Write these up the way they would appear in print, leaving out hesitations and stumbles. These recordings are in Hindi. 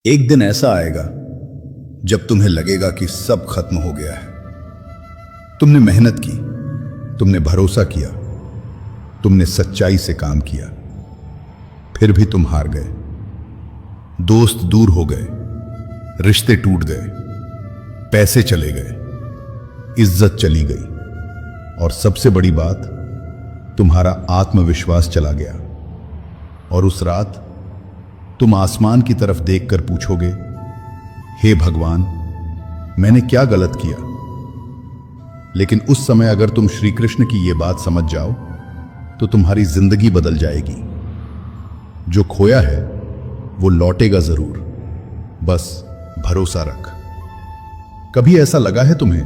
एक दिन ऐसा आएगा जब तुम्हें लगेगा कि सब खत्म हो गया है। तुमने मेहनत की, तुमने भरोसा किया, तुमने सच्चाई से काम किया, फिर भी तुम हार गए। दोस्त दूर हो गए, रिश्ते टूट गए, पैसे चले गए, इज्जत चली गई और सबसे बड़ी बात, तुम्हारा आत्मविश्वास चला गया। और उस रात तुम आसमान की तरफ देखकर पूछोगे, हे भगवान, मैंने क्या गलत किया? लेकिन उस समय अगर तुम श्री कृष्ण की यह बात समझ जाओ तो तुम्हारी जिंदगी बदल जाएगी। जो खोया है वो लौटेगा जरूर, बस भरोसा रख। कभी ऐसा लगा है तुम्हें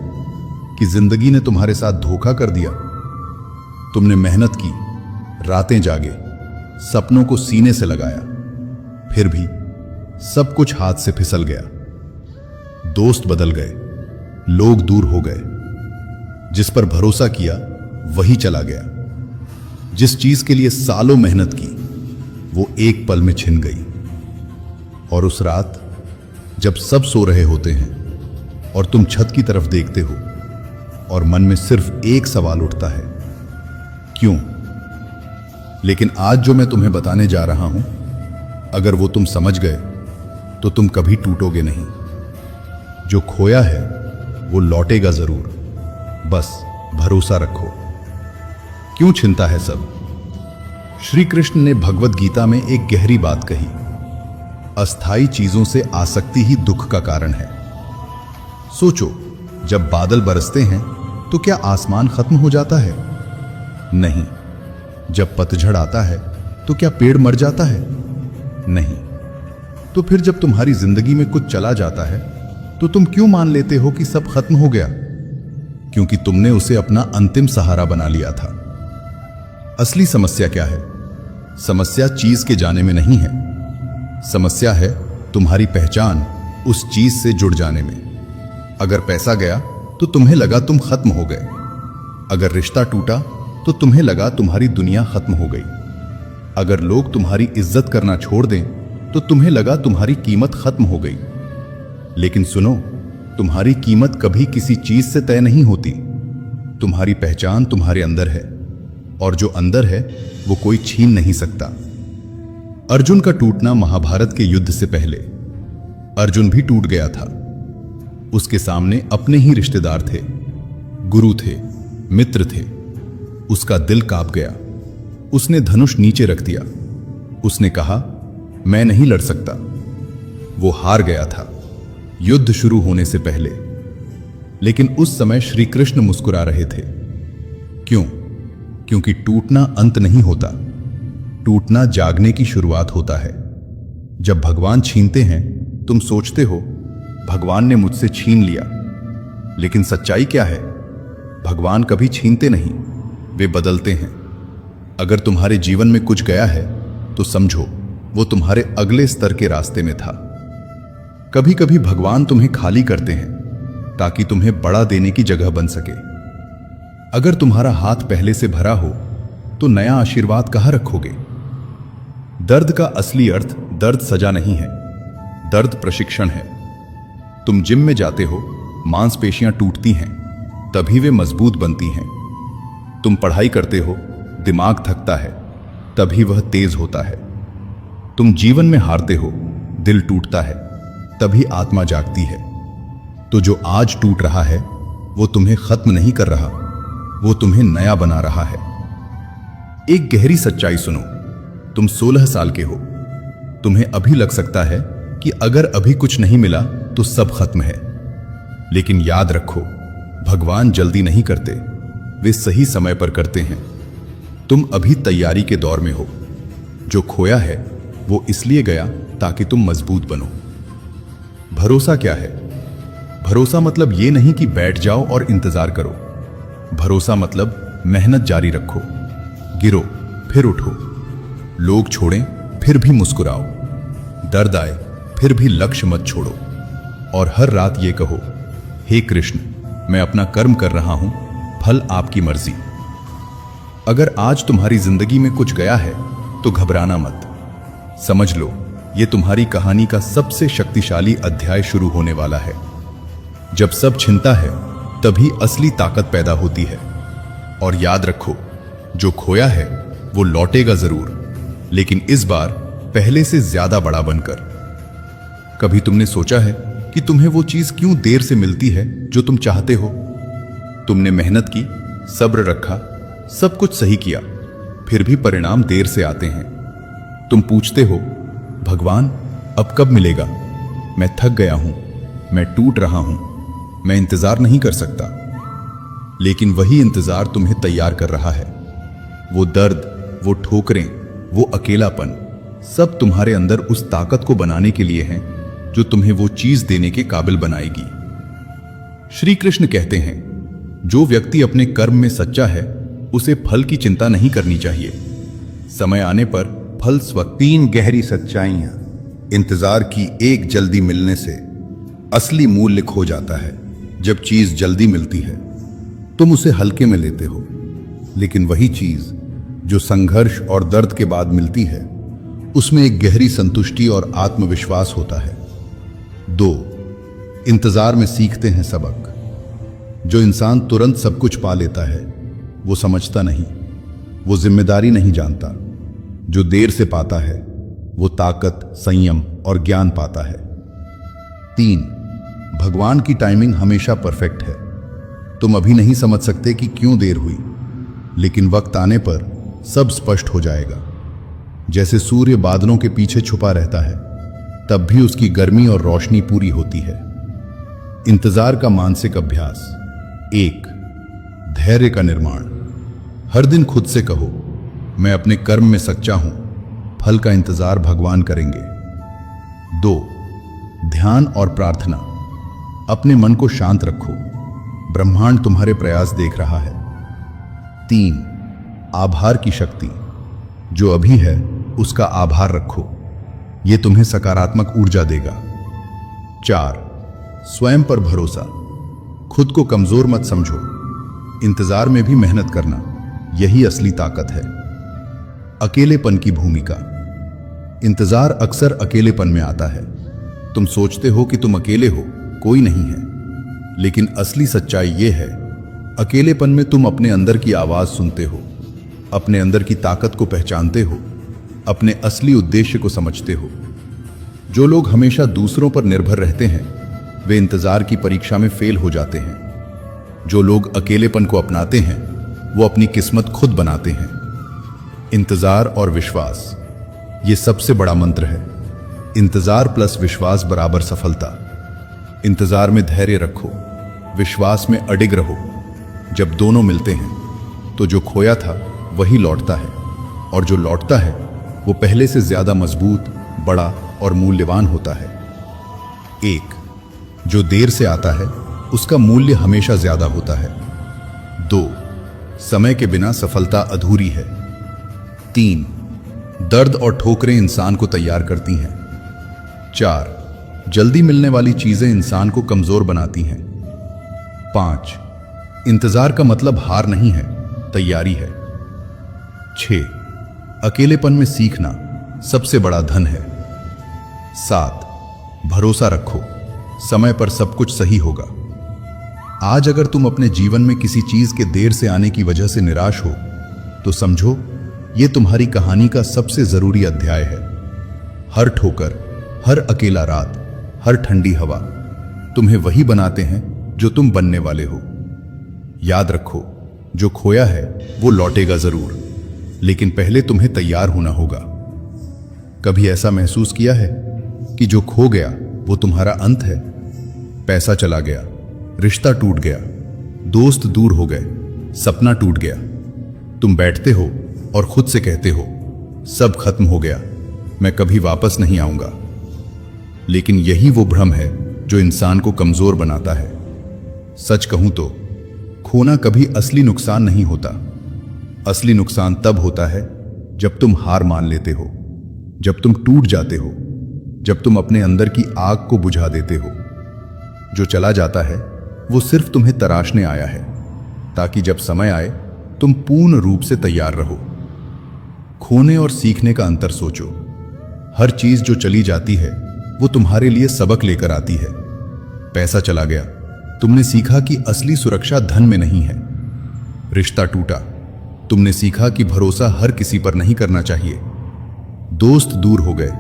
कि जिंदगी ने तुम्हारे साथ धोखा कर दिया? तुमने मेहनत की, रातें जागे, सपनों को सीने से लगाया, फिर भी सब कुछ हाथ से फिसल गया। दोस्त बदल गए, लोग दूर हो गए, जिस पर भरोसा किया वही चला गया। जिस चीज के लिए सालों मेहनत की वो एक पल में छिन गई। और उस रात जब सब सो रहे होते हैं और तुम छत की तरफ देखते हो और मन में सिर्फ एक सवाल उठता है, क्यों? लेकिन आज जो मैं तुम्हें बताने जा रहा हूं, अगर वो तुम समझ गए तो तुम कभी टूटोगे नहीं। जो खोया है वो लौटेगा जरूर, बस भरोसा रखो। क्यों छिनता है सब? श्री कृष्ण ने भगवत गीता में एक गहरी बात कही, अस्थाई चीजों से आसक्ति ही दुख का कारण है। सोचो, जब बादल बरसते हैं तो क्या आसमान खत्म हो जाता है? नहीं। जब पतझड़ आता है तो क्या पेड़ मर जाता है? नहीं। तो फिर जब तुम्हारी जिंदगी में कुछ चला जाता है तो तुम क्यों मान लेते हो कि सब खत्म हो गया? क्योंकि तुमने उसे अपना अंतिम सहारा बना लिया था। असली समस्या क्या है? समस्या चीज के जाने में नहीं है, समस्या है तुम्हारी पहचान उस चीज से जुड़ जाने में। अगर पैसा गया तो तुम्हें लगा तुम खत्म हो गए। अगर रिश्ता टूटा तो तुम्हें लगा तुम्हारी दुनिया खत्म हो गई। अगर लोग तुम्हारी इज्जत करना छोड़ दें तो तुम्हें लगा तुम्हारी कीमत खत्म हो गई। लेकिन सुनो, तुम्हारी कीमत कभी किसी चीज से तय नहीं होती। तुम्हारी पहचान तुम्हारे अंदर है, और जो अंदर है वो कोई छीन नहीं सकता। अर्जुन का टूटना महाभारत के युद्ध से पहले। अर्जुन भी टूट गया था। उसके सामने अपने ही रिश्तेदार थे, गुरु थे, मित्र थे। उसका दिल कांप गया। उसने धनुष नीचे रख दिया। उसने कहा, मैं नहीं लड़ सकता। वो हार गया था युद्ध शुरू होने से पहले। लेकिन उस समय श्री कृष्ण मुस्कुरा रहे थे। क्यों? क्योंकि टूटना अंत नहीं होता, टूटना जागने की शुरुआत होता है। जब भगवान छीनते हैं तुम सोचते हो भगवान ने मुझसे छीन लिया, लेकिन सच्चाई क्या है? भगवान कभी छीनते नहीं, वे बदलते हैं। अगर तुम्हारे जीवन में कुछ गया है तो समझो वो तुम्हारे अगले स्तर के रास्ते में था। कभी कभी भगवान तुम्हें खाली करते हैं ताकि तुम्हें बड़ा देने की जगह बन सके। अगर तुम्हारा हाथ पहले से भरा हो तो नया आशीर्वाद कहां रखोगे? दर्द का असली अर्थ दर्द सजा नहीं है, दर्द प्रशिक्षण है। तुम जिम में जाते हो, मांसपेशियां टूटती हैं, तभी वे मजबूत बनती हैं। तुम पढ़ाई करते हो, दिमाग थकता है, तभी वह तेज होता है। तुम जीवन में हारते हो, दिल टूटता है, तभी आत्मा जागती है। तो जो आज टूट रहा है वो तुम्हें खत्म नहीं कर रहा, वो तुम्हें नया बना रहा है। एक गहरी सच्चाई सुनो, तुम 16 साल के हो। तुम्हें अभी लग सकता है कि अगर अभी कुछ नहीं मिला तो सब खत्म है। लेकिन याद रखो, भगवान जल्दी नहीं करते, वे सही समय पर करते हैं। तुम अभी तैयारी के दौर में हो। जो खोया है वो इसलिए गया ताकि तुम मजबूत बनो। भरोसा क्या है? भरोसा मतलब ये नहीं कि बैठ जाओ और इंतजार करो। भरोसा मतलब मेहनत जारी रखो, गिरो फिर उठो, लोग छोड़ें फिर भी मुस्कुराओ, दर्द आए फिर भी लक्ष्य मत छोड़ो, और हर रात ये कहो, हे कृष्ण, मैं अपना कर्म कर रहा हूं, फल आपकी मर्जी। अगर आज तुम्हारी जिंदगी में कुछ गया है तो घबराना मत। समझ लो ये तुम्हारी कहानी का सबसे शक्तिशाली अध्याय शुरू होने वाला है। जब सब छिनता है तभी असली ताकत पैदा होती है। और याद रखो, जो खोया है वो लौटेगा जरूर, लेकिन इस बार पहले से ज्यादा बड़ा बनकर। कभी तुमने सोचा है कि तुम्हें वो चीज क्यों देर से मिलती है जो तुम चाहते हो? तुमने मेहनत की, सब्र रखा, सब कुछ सही किया, फिर भी परिणाम देर से आते हैं। तुम पूछते हो, भगवान अब कब मिलेगा? मैं थक गया हूं, मैं टूट रहा हूं, मैं इंतजार नहीं कर सकता। लेकिन वही इंतजार तुम्हें तैयार कर रहा है। वो दर्द, वो ठोकरें, वो अकेलापन, सब तुम्हारे अंदर उस ताकत को बनाने के लिए हैं जो तुम्हें वो चीज देने के काबिल बनाएगी। श्री कृष्ण कहते हैं, जो व्यक्ति अपने कर्म में सच्चा है उसे फल की चिंता नहीं करनी चाहिए। समय आने पर फल स्वतः। 3 गहरी सच्चाइयां। इंतजार की एक जल्दी मिलने से असली मूल्य खो जाता है। जब चीज जल्दी मिलती है तुम उसे हल्के में लेते हो, लेकिन वही चीज जो संघर्ष और दर्द के बाद मिलती है उसमें एक गहरी संतुष्टि और आत्मविश्वास होता है। 2, इंतजार में सीखते हैं सबक। जो इंसान तुरंत सब कुछ पा लेता है वो समझता नहीं, वो जिम्मेदारी नहीं जानता। जो देर से पाता है वो ताकत, संयम और ज्ञान पाता है। 3, भगवान की टाइमिंग हमेशा परफेक्ट है। तुम अभी नहीं समझ सकते कि क्यों देर हुई, लेकिन वक्त आने पर सब स्पष्ट हो जाएगा। जैसे सूर्य बादलों के पीछे छुपा रहता है, तब भी उसकी गर्मी और रोशनी पूरी होती है। इंतजार का मानसिक अभ्यास। 1, धैर्य का निर्माण। हर दिन खुद से कहो, मैं अपने कर्म में सच्चा हूं, फल का इंतजार भगवान करेंगे। 2, ध्यान और प्रार्थना। अपने मन को शांत रखो, ब्रह्मांड तुम्हारे प्रयास देख रहा है। 3, आभार की शक्ति। जो अभी है उसका आभार रखो, यह तुम्हें सकारात्मक ऊर्जा देगा। 4, स्वयं पर भरोसा। खुद को कमजोर मत समझो, इंतजार में भी मेहनत करना, यही असली ताकत है। अकेलेपन की भूमिका। इंतजार अक्सर अकेलेपन में आता है। तुम सोचते हो कि तुम अकेले हो, कोई नहीं है, लेकिन असली सच्चाई यह है, अकेलेपन में तुम अपने अंदर की आवाज सुनते हो, अपने अंदर की ताकत को पहचानते हो, अपने असली उद्देश्य को समझते हो। जो लोग हमेशा दूसरों पर निर्भर रहते हैं वे इंतजार की परीक्षा में फेल हो जाते हैं। जो लोग अकेलेपन को अपनाते हैं वो अपनी किस्मत खुद बनाते हैं। इंतजार और विश्वास, ये सबसे बड़ा मंत्र है। इंतजार प्लस विश्वास बराबर सफलता। इंतजार में धैर्य रखो, विश्वास में अडिग रहो। जब दोनों मिलते हैं तो जो खोया था वही लौटता है, और जो लौटता है वो पहले से ज्यादा मजबूत, बड़ा और मूल्यवान होता है। 1, जो देर से आता है उसका मूल्य हमेशा ज्यादा होता है। 2, समय के बिना सफलता अधूरी है। 3, दर्द और ठोकरें इंसान को तैयार करती हैं। 4, जल्दी मिलने वाली चीजें इंसान को कमजोर बनाती हैं। 5, इंतजार का मतलब हार नहीं है, तैयारी है। 6, अकेलेपन में सीखना सबसे बड़ा धन है। 7, भरोसा रखो, समय पर सब कुछ सही होगा। आज अगर तुम अपने जीवन में किसी चीज के देर से आने की वजह से निराश हो तो समझो यह तुम्हारी कहानी का सबसे जरूरी अध्याय है। हर ठोकर, हर अकेला रात, हर ठंडी हवा तुम्हें वही बनाते हैं जो तुम बनने वाले हो। याद रखो, जो खोया है वो लौटेगा जरूर, लेकिन पहले तुम्हें तैयार होना होगा। कभी ऐसा महसूस किया है कि जो खो गया वो तुम्हारा अंत है? पैसा चला गया, रिश्ता टूट गया, दोस्त दूर हो गए, सपना टूट गया। तुम बैठते हो और खुद से कहते हो, सब खत्म हो गया, मैं कभी वापस नहीं आऊंगा। लेकिन यही वो भ्रम है जो इंसान को कमजोर बनाता है। सच कहूं तो खोना कभी असली नुकसान नहीं होता। असली नुकसान तब होता है जब तुम हार मान लेते हो, जब तुम टूट जाते हो, जब तुम अपने अंदर की आग को बुझा देते हो। जो चला जाता है वो सिर्फ तुम्हें तराशने आया है, ताकि जब समय आए तुम पूर्ण रूप से तैयार रहो। खोने और सीखने का अंतर सोचो। हर चीज जो चली जाती है वो तुम्हारे लिए सबक लेकर आती है। पैसा चला गया, तुमने सीखा कि असली सुरक्षा धन में नहीं है। रिश्ता टूटा, तुमने सीखा कि भरोसा हर किसी पर नहीं करना चाहिए। दोस्त दूर हो गए,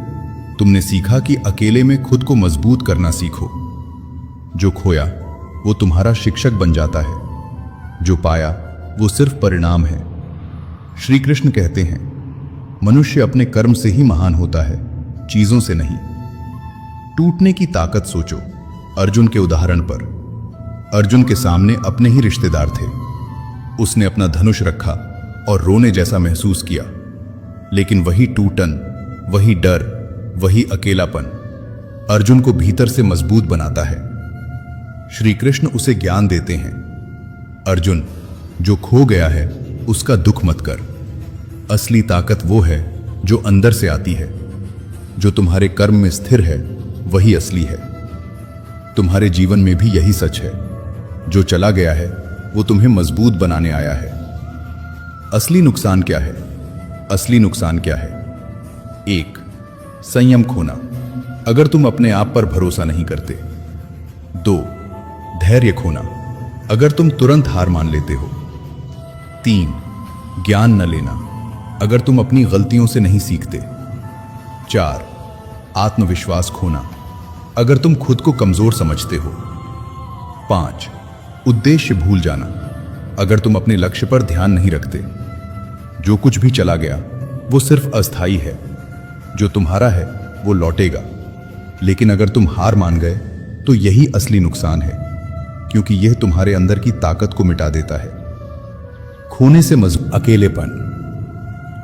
तुमने सीखा कि अकेले में खुद को मजबूत करना सीखो। जो खोया वो तुम्हारा शिक्षक बन जाता है, जो पाया वो सिर्फ परिणाम है। श्री कृष्ण कहते हैं, मनुष्य अपने कर्म से ही महान होता है, चीजों से नहीं। टूटने की ताकत सोचो, अर्जुन के उदाहरण पर। अर्जुन के सामने अपने ही रिश्तेदार थे। उसने अपना धनुष रखा और रोने जैसा महसूस किया, लेकिन वही टूटन, वही डर, वही अकेलापन अर्जुन को भीतर से मजबूत बनाता है। श्री कृष्ण उसे ज्ञान देते हैं, अर्जुन, जो खो गया है उसका दुख मत कर। असली ताकत वो है जो अंदर से आती है। जो तुम्हारे कर्म में स्थिर है वही असली है। तुम्हारे जीवन में भी यही सच है। जो चला गया है वो तुम्हें मजबूत बनाने आया है। असली नुकसान क्या है? असली नुकसान क्या है? 1. संयम खोना, अगर तुम अपने आप पर भरोसा नहीं करते। 2. धैर्य खोना, अगर तुम तुरंत हार मान लेते हो। 3. ज्ञान न लेना, अगर तुम अपनी गलतियों से नहीं सीखते। 4. आत्मविश्वास खोना, अगर तुम खुद को कमजोर समझते हो। 5. उद्देश्य भूल जाना, अगर तुम अपने लक्ष्य पर ध्यान नहीं रखते। जो कुछ भी चला गया वो सिर्फ अस्थायी है, जो तुम्हारा है वो लौटेगा। लेकिन अगर तुम हार मान गए तो यही असली नुकसान है, क्योंकि यह तुम्हारे अंदर की ताकत को मिटा देता है। खोने से अकेलेपन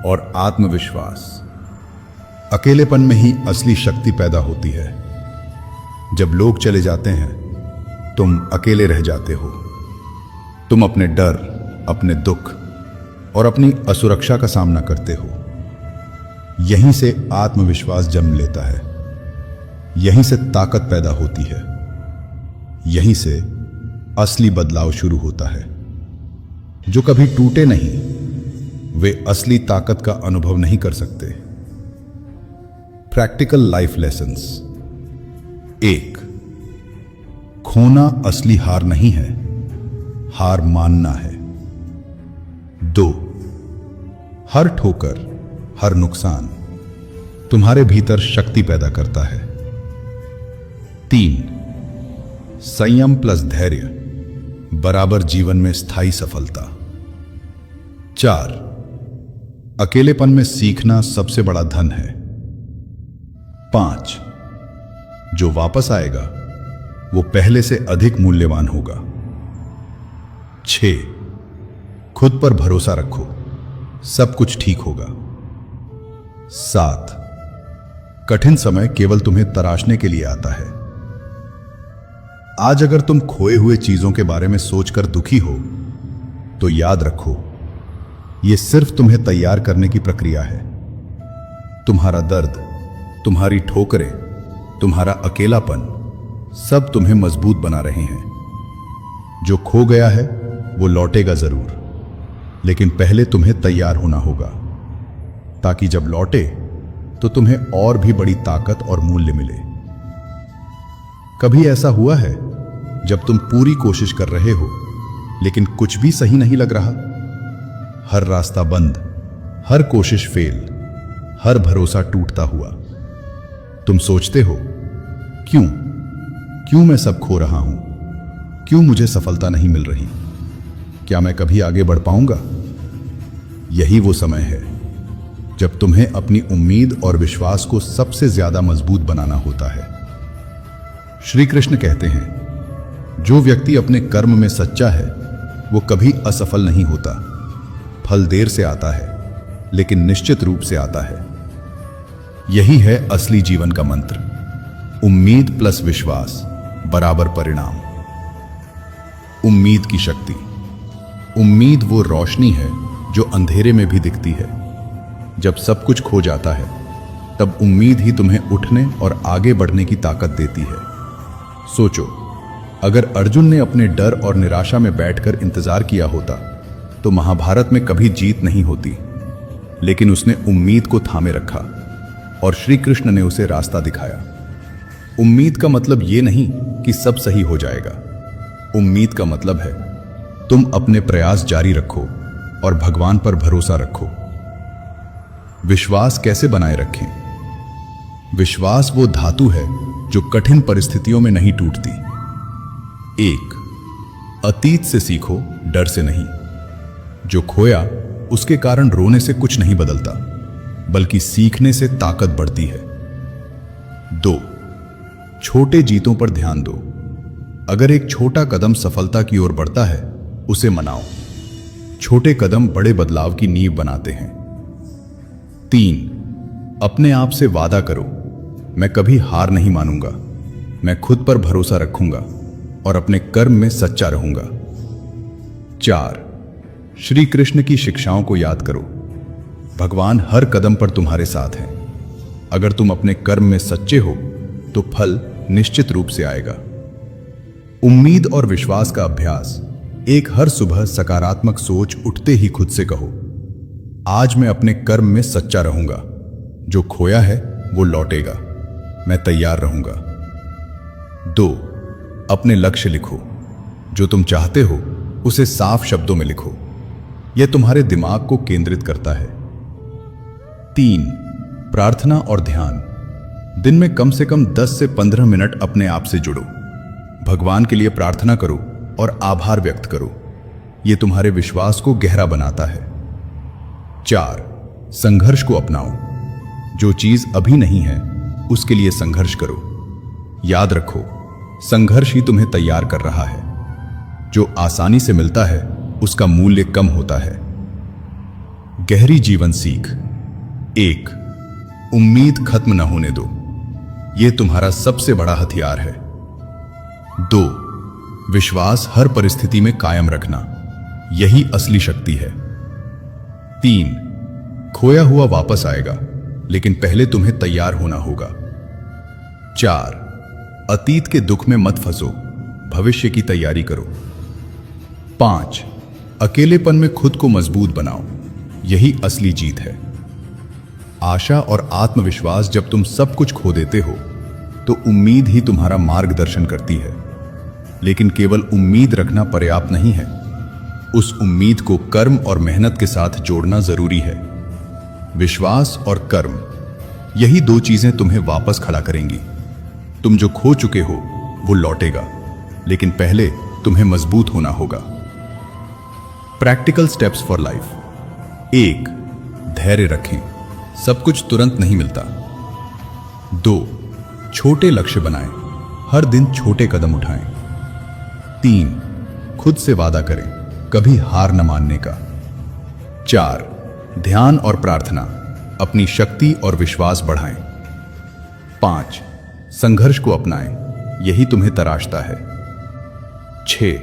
और आत्मविश्वास। अकेलेपन में ही असली शक्ति पैदा होती है। जब लोग चले जाते हैं तुम अकेले रह जाते हो। तुम अपने डर, अपने दुख और अपनी असुरक्षा का सामना करते हो। यहीं से आत्मविश्वास जन्म लेता है, यहीं से ताकत पैदा होती है, यहीं से असली बदलाव शुरू होता है। जो कभी टूटे नहीं वे असली ताकत का अनुभव नहीं कर सकते। Practical life lessons. 1. खोना असली हार नहीं है, हार मानना है। 2. हर ठोकर, हर नुकसान तुम्हारे भीतर शक्ति पैदा करता है। 3. संयम प्लस धैर्य बराबर जीवन में स्थायी सफलता। 4. अकेलेपन में सीखना सबसे बड़ा धन है। 5. जो वापस आएगा वो पहले से अधिक मूल्यवान होगा। 6. खुद पर भरोसा रखो, सब कुछ ठीक होगा। 7. कठिन समय केवल तुम्हें तराशने के लिए आता है। आज अगर तुम खोए हुए चीजों के बारे में सोचकर दुखी हो तो याद रखो, यह सिर्फ तुम्हें तैयार करने की प्रक्रिया है। तुम्हारा दर्द, तुम्हारी ठोकरें, तुम्हारा अकेलापन सब तुम्हें मजबूत बना रहे हैं। जो खो गया है वो लौटेगा जरूर, लेकिन पहले तुम्हें तैयार होना होगा, ताकि जब लौटे तो तुम्हें और भी बड़ी ताकत और मूल्य मिले। कभी ऐसा हुआ है जब तुम पूरी कोशिश कर रहे हो लेकिन कुछ भी सही नहीं लग रहा? हर रास्ता बंद, हर कोशिश फेल, हर भरोसा टूटता हुआ। तुम सोचते हो, क्यों मैं सब खो रहा हूं? क्यों मुझे सफलता नहीं मिल रही? क्या मैं कभी आगे बढ़ पाऊंगा? यही वो समय है जब तुम्हें अपनी उम्मीद और विश्वास को सबसे ज्यादा मजबूत बनाना होता है। श्री कृष्ण कहते हैं, जो व्यक्ति अपने कर्म में सच्चा है वो कभी असफल नहीं होता। फल देर से आता है लेकिन निश्चित रूप से आता है। यही है असली जीवन का मंत्र। उम्मीद प्लस विश्वास बराबर परिणाम। उम्मीद की शक्ति। उम्मीद वो रोशनी है जो अंधेरे में भी दिखती है। जब सब कुछ खो जाता है तब उम्मीद ही तुम्हें उठने और आगे बढ़ने की ताकत देती है। सोचो, अगर अर्जुन ने अपने डर और निराशा में बैठकर इंतजार किया होता तो महाभारत में कभी जीत नहीं होती, लेकिन उसने उम्मीद को थामे रखा। और श्री कृष्ण ने उसे रास्ता दिखाया। उम्मीद का मतलब ये नहीं कि सब सही हो जाएगा। उम्मीद का मतलब है तुम अपने प्रयास जारी रखो और भगवान पर भरोसा रखो। विश्वास कैसे बनाए रखें? विश्वास वो धातु है जो कठिन परिस्थितियों में नहीं टूटती। 1. अतीत से सीखो, डर से नहीं। जो खोया उसके कारण रोने से कुछ नहीं बदलता, बल्कि सीखने से ताकत बढ़ती है। 2. छोटे जीतों पर ध्यान दो। अगर एक छोटा कदम सफलता की ओर बढ़ता है, उसे मनाओ। छोटे कदम बड़े बदलाव की नींव बनाते हैं। 3. अपने आप से वादा करो, मैं कभी हार नहीं मानूंगा, मैं खुद पर भरोसा रखूंगा और अपने कर्म में सच्चा रहूंगा। 4. श्री कृष्ण की शिक्षाओं को याद करो। भगवान हर कदम पर तुम्हारे साथ हैं। अगर तुम अपने कर्म में सच्चे हो तो फल निश्चित रूप से आएगा। उम्मीद और विश्वास का अभ्यास। एक हर सुबह सकारात्मक सोच उठते ही खुद से कहो, आज मैं अपने कर्म में सच्चा रहूंगा, जो खोया है वो लौटेगा, मैं तैयार रहूंगा। 2. अपने लक्ष्य लिखो। जो तुम चाहते हो उसे साफ शब्दों में लिखो, यह तुम्हारे दिमाग को केंद्रित करता है। 3. प्रार्थना और ध्यान। दिन में कम से कम 10 से 15 मिनट अपने आप से जुड़ो। भगवान के लिए प्रार्थना करो और आभार व्यक्त करो, यह तुम्हारे विश्वास को गहरा बनाता है। 4. संघर्ष को अपनाओ। जो चीज अभी नहीं है उसके लिए संघर्ष करो। याद रखो, संघर्ष ही तुम्हें तैयार कर रहा है। जो आसानी से मिलता है उसका मूल्य कम होता है। गहरी जीवन सीख। 1. उम्मीद खत्म न होने दो, यह तुम्हारा सबसे बड़ा हथियार है। 2. विश्वास हर परिस्थिति में कायम रखना, यही असली शक्ति है। 3. खोया हुआ वापस आएगा, लेकिन पहले तुम्हें तैयार होना होगा। 4. अतीत के दुख में मत फंसो, भविष्य की तैयारी करो। 5. अकेलेपन में खुद को मजबूत बनाओ, यही असली जीत है। आशा और आत्मविश्वास। जब तुम सब कुछ खो देते हो तो उम्मीद ही तुम्हारा मार्गदर्शन करती है, लेकिन केवल उम्मीद रखना पर्याप्त नहीं है। उस उम्मीद को कर्म और मेहनत के साथ जोड़ना जरूरी है। विश्वास और कर्म, यही 2 चीजें तुम्हें वापस खड़ा करेंगी। तुम जो खो चुके हो वो लौटेगा, लेकिन पहले तुम्हें मजबूत होना होगा। Practical steps for life. 1. धैर्य रखें, सब कुछ तुरंत नहीं मिलता। 2. छोटे लक्ष्य बनाएं, हर दिन छोटे कदम उठाएं। 3. खुद से वादा करें, कभी हार न मानने का। 4. ध्यान और प्रार्थना, अपनी शक्ति और विश्वास बढ़ाएं। 5. संघर्ष को अपनाएं, यही तुम्हें तराशता है। 6.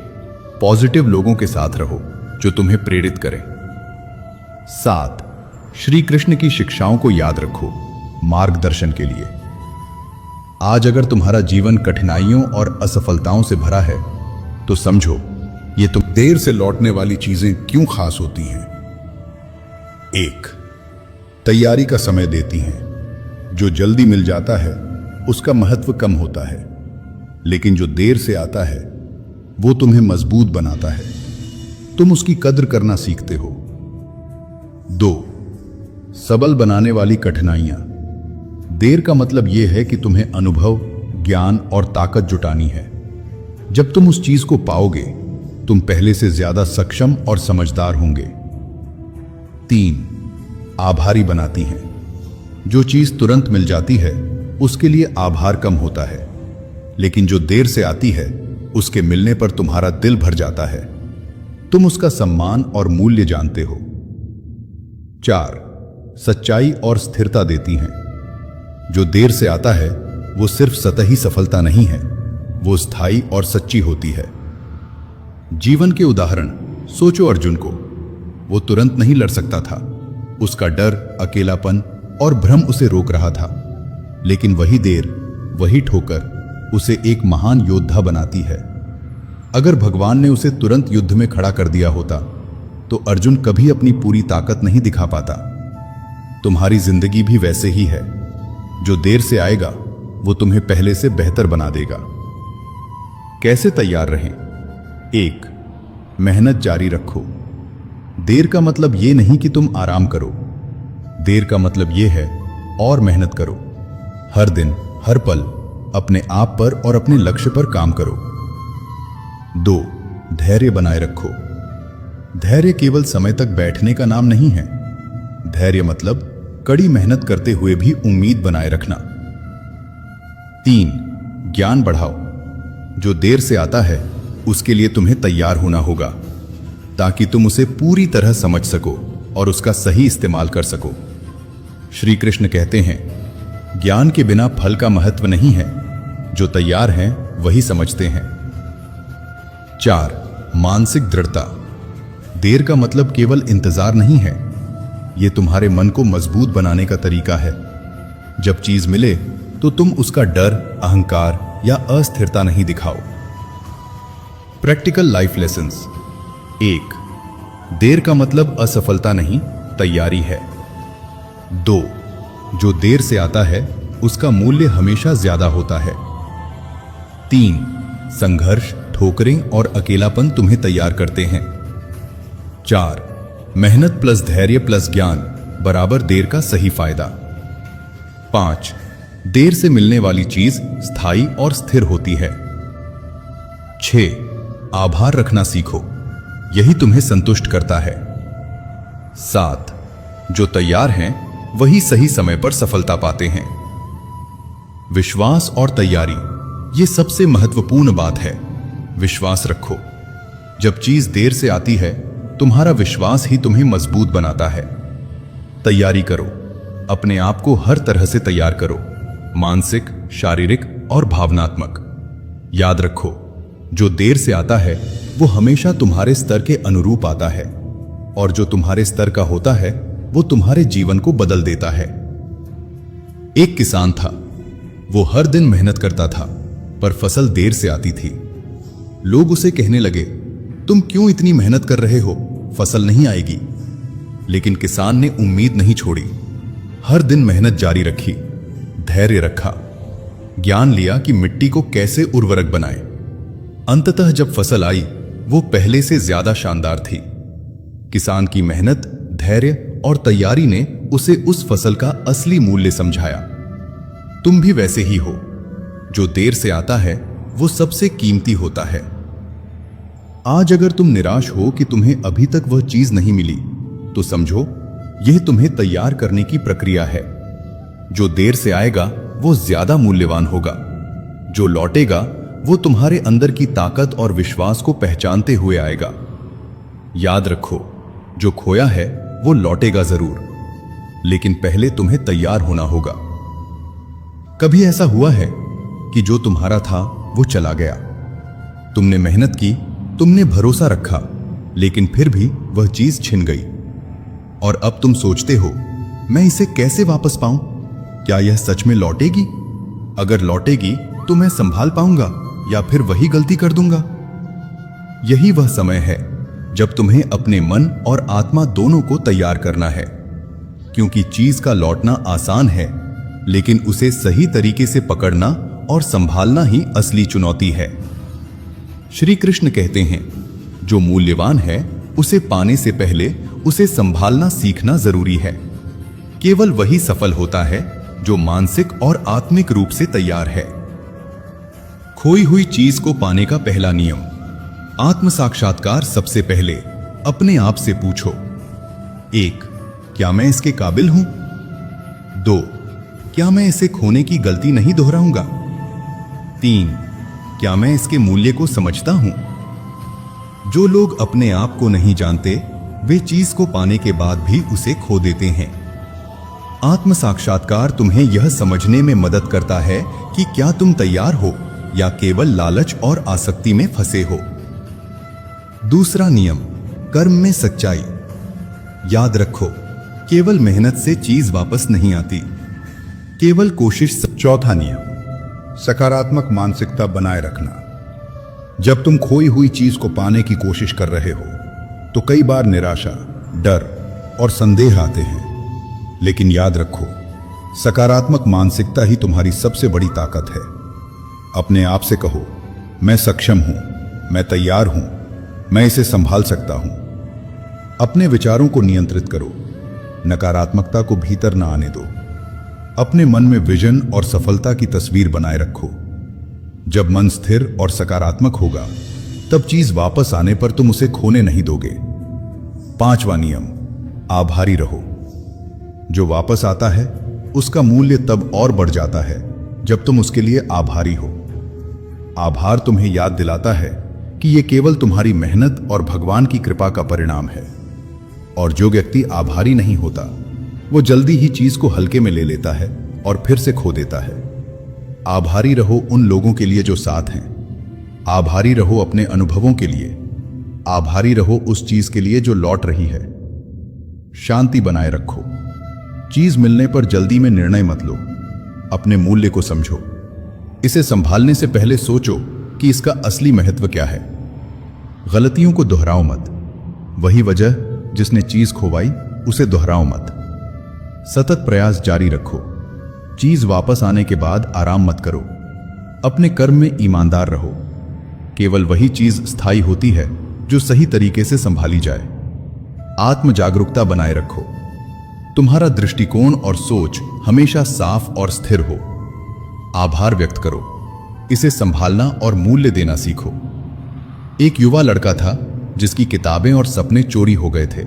पॉजिटिव लोगों के साथ रहो जो तुम्हें प्रेरित करें। 7. श्री कृष्ण की शिक्षाओं को याद रखो, मार्गदर्शन के लिए। आज अगर तुम्हारा जीवन कठिनाइयों और असफलताओं से भरा है तो समझो, ये तुम देर से लौटने वाली चीजें क्यों खास होती हैं। 1. तैयारी का समय देती हैं। जो जल्दी मिल जाता है उसका महत्व कम होता है, लेकिन जो देर से आता है वो तुम्हें मजबूत बनाता है। तुम उसकी कद्र करना सीखते हो। 2. सबल बनाने वाली कठिनाइयां। देर का मतलब यह है कि तुम्हें अनुभव, ज्ञान और ताकत जुटानी है। जब तुम उस चीज को पाओगे, तुम पहले से ज्यादा सक्षम और समझदार होंगे। 3. आभारी बनाती हैं। जो चीज तुरंत मिल जाती है उसके लिए आभार कम होता है, लेकिन जो देर से आती है उसके मिलने पर तुम्हारा दिल भर जाता है। तुम उसका सम्मान और मूल्य जानते हो। 4. सच्चाई और स्थिरता देती हैं। जो देर से आता है वो सिर्फ सतही सफलता नहीं है, वो स्थायी और सच्ची होती है। जीवन के उदाहरण सोचो। अर्जुन को, वो तुरंत नहीं लड़ सकता था। उसका डर, अकेलापन और भ्रम उसे रोक रहा था, लेकिन वही देर, वही ठोकर उसे एक महान योद्धा बनाती है। अगर भगवान ने उसे तुरंत युद्ध में खड़ा कर दिया होता तो अर्जुन कभी अपनी पूरी ताकत नहीं दिखा पाता। तुम्हारी जिंदगी भी वैसे ही है। जो देर से आएगा वो तुम्हें पहले से बेहतर बना देगा। कैसे तैयार रहें? 1. मेहनत जारी रखो। देर का मतलब ये नहीं कि तुम आराम करो। देर का मतलब ये है और मेहनत करो। हर दिन, हर पल अपने आप पर और अपने लक्ष्य पर काम करो। 2. धैर्य बनाए रखो। धैर्य केवल समय तक बैठने का नाम नहीं है। धैर्य मतलब कड़ी मेहनत करते हुए भी उम्मीद बनाए रखना। 3. ज्ञान बढ़ाओ। जो देर से आता है उसके लिए तुम्हें तैयार होना होगा, ताकि तुम उसे पूरी तरह समझ सको और उसका सही इस्तेमाल कर सको। श्री कृष्ण कहते हैं, ज्ञान के बिना फल का महत्व नहीं है। जो तैयार हैं वही समझते हैं। 4. मानसिक दृढ़ता। देर का मतलब केवल इंतजार नहीं है, यह तुम्हारे मन को मजबूत बनाने का तरीका है। जब चीज मिले तो तुम उसका डर, अहंकार या अस्थिरता नहीं दिखाओ। Practical life lessons. 1. देर का मतलब असफलता नहीं, तैयारी है। 2. जो देर से आता है उसका मूल्य हमेशा ज्यादा होता है। 3. संघर्ष, ठोकरें और अकेलापन तुम्हें तैयार करते हैं। 4. मेहनत प्लस धैर्य प्लस ज्ञान बराबर देर का सही फायदा। 5. देर से मिलने वाली चीज स्थायी और स्थिर होती है। 6. आभार रखना सीखो, यही तुम्हें संतुष्ट करता है। 7. जो तैयार हैं वही सही समय पर सफलता पाते हैं। विश्वास और तैयारी, ये सबसे महत्वपूर्ण बात है। विश्वास रखो। जब चीज देर से आती है तुम्हारा विश्वास ही तुम्हें मजबूत बनाता है। तैयारी करो, अपने आप को हर तरह से तैयार करो, मानसिक, शारीरिक और भावनात्मक। याद रखो, जो देर से आता है वो हमेशा तुम्हारे स्तर के अनुरूप आता है, और जो तुम्हारे स्तर का होता है वो तुम्हारे जीवन को बदल देता है। एक किसान था, वो हर दिन मेहनत करता था, पर फसल देर से आती थी। लोग उसे कहने लगे, तुम क्यों इतनी मेहनत कर रहे हो, फसल नहीं आएगी। लेकिन किसान ने उम्मीद नहीं छोड़ी, हर दिन मेहनत जारी रखी, धैर्य रखा, ज्ञान लिया कि मिट्टी को कैसे उर्वरक बनाए। अंततः जब फसल आई वो पहले से ज्यादा शानदार थी। किसान की मेहनत, धैर्य और तैयारी ने उसे उस फसल का असली मूल्य समझाया। तुम भी वैसे ही हो, जो देर से आता है वो सबसे कीमती होता है। आज अगर तुम निराश हो कि तुम्हें अभी तक वह चीज नहीं मिली, तो समझो यह तुम्हें तैयार करने की प्रक्रिया है। जो देर से आएगा वो ज्यादा मूल्यवान होगा। जो लौटेगा वो तुम्हारे अंदर की ताकत और विश्वास को पहचानते हुए आएगा। याद रखो, जो खोया है वो लौटेगा जरूर, लेकिन पहले तुम्हें तैयार होना होगा। कभी ऐसा हुआ है कि जो तुम्हारा था वो चला गया? तुमने मेहनत की, तुमने भरोसा रखा, लेकिन फिर भी वह चीज छिन गई। और अब तुम सोचते हो, मैं इसे कैसे वापस पाऊं? क्या यह सच में लौटेगी? अगर लौटेगी तो मैं संभाल पाऊंगा या फिर वही गलती कर दूंगा? यही वह समय है जब तुम्हें अपने मन और आत्मा दोनों को तैयार करना है, क्योंकि चीज का लौटना आसान है, लेकिन उसे सही तरीके से पकड़ना और संभालना ही असली चुनौती है। श्री कृष्ण कहते हैं, जो मूल्यवान है उसे पाने से पहले उसे संभालना सीखना जरूरी है। केवल वही सफल होता है जो मानसिक और आत्मिक रूप से तैयार है। खोई हुई चीज को पाने का पहला नियम, आत्म साक्षात्कार। सबसे पहले अपने आप से पूछो, 1. क्या मैं इसके काबिल हूं? 2. क्या मैं इसे खोने की गलती नहीं दोहराऊंगा? 3. क्या मैं इसके मूल्य को समझता हूं? जो लोग अपने आप को नहीं जानते वे चीज को पाने के बाद भी उसे खो देते हैं। आत्म साक्षात्कार तुम्हें यह समझने में मदद करता है कि क्या तुम तैयार हो या केवल लालच और आसक्ति में फंसे हो। दूसरा नियम, कर्म में सच्चाई। याद रखो, केवल मेहनत से चीज वापस नहीं आती, केवल कोशिश। चौथा नियम, सकारात्मक मानसिकता बनाए रखना। जब तुम खोई हुई चीज को पाने की कोशिश कर रहे हो तो कई बार निराशा, डर और संदेह आते हैं, लेकिन याद रखो, सकारात्मक मानसिकता ही तुम्हारी सबसे बड़ी ताकत है। अपने आप से कहो, मैं सक्षम हूं, मैं तैयार हूं, मैं इसे संभाल सकता हूं। अपने विचारों को नियंत्रित करो, नकारात्मकता को भीतर न आने दो। अपने मन में विजन और सफलता की तस्वीर बनाए रखो। जब मन स्थिर और सकारात्मक होगा, तब चीज वापस आने पर तुम उसे खोने नहीं दोगे। 5वां नियम, आभारी रहो। जो वापस आता है उसका मूल्य तब और बढ़ जाता है जब तुम उसके लिए आभारी हो। आभार तुम्हें याद दिलाता है कि यह केवल तुम्हारी मेहनत और भगवान की कृपा का परिणाम है। और जो व्यक्ति आभारी नहीं होता, वो जल्दी ही चीज को हल्के में ले लेता है और फिर से खो देता है। आभारी रहो उन लोगों के लिए जो साथ हैं। आभारी रहो अपने अनुभवों के लिए। आभारी रहो उस चीज के लिए जो लौट रही है। शांति बनाए रखो। चीज मिलने पर जल्दी में निर्णय मत लो। अपने मूल्य को समझो। इसे संभालने से पहले सोचो कि इसका असली महत्व क्या है। गलतियों को दोहराओ मत। वही वजह जिसने चीज खोवाई उसे दोहराओ मत। सतत प्रयास जारी रखो। चीज वापस आने के बाद आराम मत करो। अपने कर्म में ईमानदार रहो। केवल वही चीज स्थायी होती है जो सही तरीके से संभाली जाए। आत्म जागरूकता बनाए रखो। तुम्हारा दृष्टिकोण और सोच हमेशा साफ और स्थिर हो। आभार व्यक्त करो। इसे संभालना और मूल्य देना सीखो। एक युवा लड़का था जिसकी किताबें और सपने चोरी हो गए थे।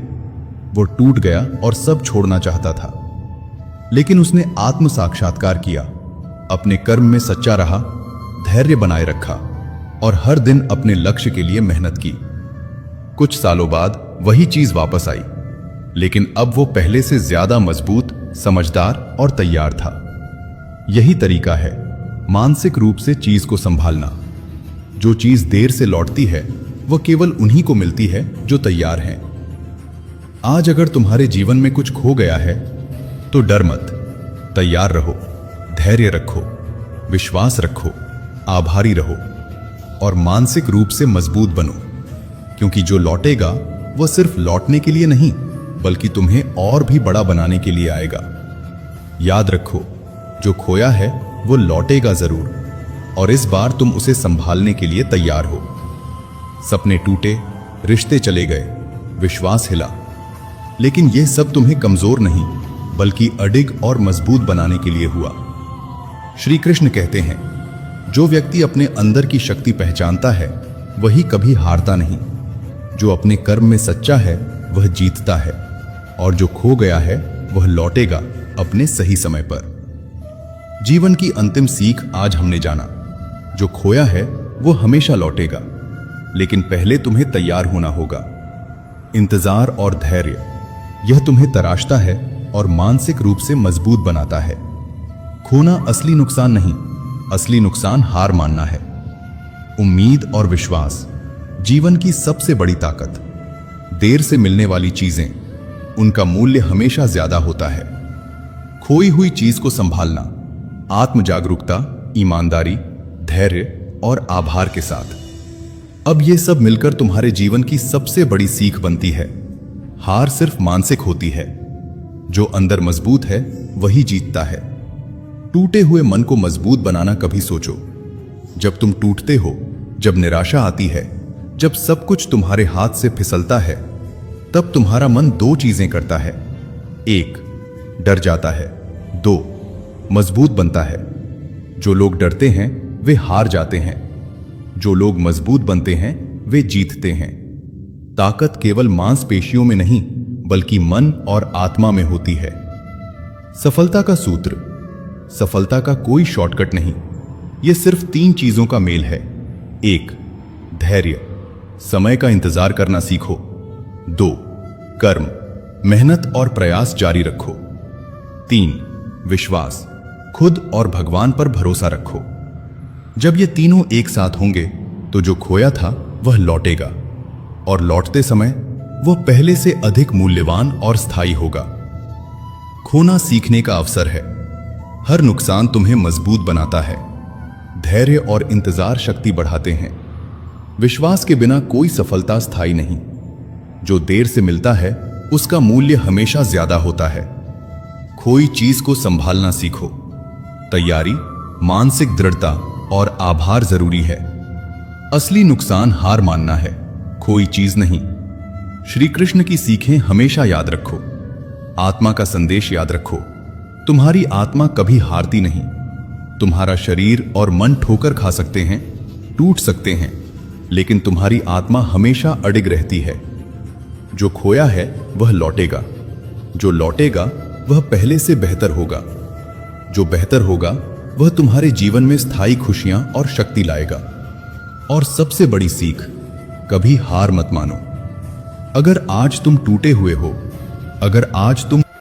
वो टूट गया और सब छोड़ना चाहता था, लेकिन उसने आत्म साक्षात्कार किया, अपने कर्म में सच्चा रहा, धैर्य बनाए रखा और हर दिन अपने लक्ष्य के लिए मेहनत की। कुछ सालों बाद वही चीज वापस आई, लेकिन अब वो पहले से ज्यादा मजबूत, समझदार और तैयार था। यही तरीका है मानसिक रूप से चीज को संभालना। जो चीज देर से लौटती है वह केवल उन्हीं को मिलती है जो तैयार हैं। आज अगर तुम्हारे जीवन में कुछ खो गया है तो डर मत, तैयार रहो, धैर्य रखो, विश्वास रखो, आभारी रहो और मानसिक रूप से मजबूत बनो, क्योंकि जो लौटेगा वह सिर्फ लौटने के लिए नहीं बल्कि तुम्हें और भी बड़ा बनाने के लिए आएगा। याद रखो, जो खोया है वो लौटेगा जरूर और इस बार तुम उसे संभालने के लिए तैयार हो। सपने टूटे, रिश्ते चले गए, विश्वास हिला, लेकिन यह सब तुम्हें कमजोर नहीं बल्कि अडिग और मजबूत बनाने के लिए हुआ। श्री कृष्ण कहते हैं, जो व्यक्ति अपने अंदर की शक्ति पहचानता है वही कभी हारता नहीं। जो अपने कर्म में सच्चा है वह जीतता है और जो खो गया है वह लौटेगा अपने सही समय पर। जीवन की अंतिम सीख आज हमने जाना, जो खोया है वो हमेशा लौटेगा, लेकिन पहले तुम्हें तैयार होना होगा। इंतजार और धैर्य, यह तुम्हें तराशता है और मानसिक रूप से मजबूत बनाता है। खोना असली नुकसान नहीं, असली नुकसान हार मानना है। उम्मीद और विश्वास, जीवन की सबसे बड़ी ताकत। देर से मिलने वाली चीजें, उनका मूल्य हमेशा ज्यादा होता है। खोई हुई चीज को संभालना, आत्म जागरूकता, ईमानदारी, धैर्य और आभार के साथ। अब ये सब मिलकर तुम्हारे जीवन की सबसे बड़ी सीख बनती है। हार सिर्फ मानसिक होती है, जो अंदर मजबूत है वही जीतता है। टूटे हुए मन को मजबूत बनाना कभी सोचो। जब तुम टूटते हो, जब निराशा आती है, जब सब कुछ तुम्हारे हाथ से फिसलता है, तब तुम्हारा मन दो चीजें करता है। 1, डर जाता है। 2, मजबूत बनता है। जो लोग डरते हैं वे हार जाते हैं, जो लोग मजबूत बनते हैं वे जीतते हैं। ताकत केवल मांसपेशियों में नहीं बल्कि मन और आत्मा में होती है। सफलता का सूत्र, सफलता का कोई शॉर्टकट नहीं, यह सिर्फ 3 चीजों का मेल है। 1, धैर्य, समय का इंतजार करना सीखो। 2, कर्म, मेहनत और प्रयास जारी रखो। 3, विश्वास, खुद और भगवान पर भरोसा रखो। जब ये तीनों एक साथ होंगे तो जो खोया था वह लौटेगा और लौटते समय वह पहले से अधिक मूल्यवान और स्थायी होगा। खोना सीखने का अवसर है। हर नुकसान तुम्हें मजबूत बनाता है। धैर्य और इंतजार शक्ति बढ़ाते हैं। विश्वास के बिना कोई सफलता स्थायी नहीं। जो देर से मिलता है उसका मूल्य हमेशा ज्यादा होता है। खोई चीज को संभालना सीखो। तैयारी, मानसिक दृढ़ता और आभार जरूरी है। असली नुकसान हार मानना है, खोई चीज नहीं। श्री कृष्ण की सीखें हमेशा याद रखो। आत्मा का संदेश याद रखो। तुम्हारी आत्मा कभी हारती नहीं। तुम्हारा शरीर और मन ठोकर खा सकते हैं, टूट सकते हैं, लेकिन तुम्हारी आत्मा हमेशा अडिग रहती है। जो खोया है वह लौटेगा, जो लौटेगा वह पहले से बेहतर होगा, जो बेहतर होगा वह तुम्हारे जीवन में स्थायी खुशियां और शक्ति लाएगा। और सबसे बड़ी सीख, कभी हार मत मानो। अगर आज तुम टूटे हुए हो, अगर आज तुम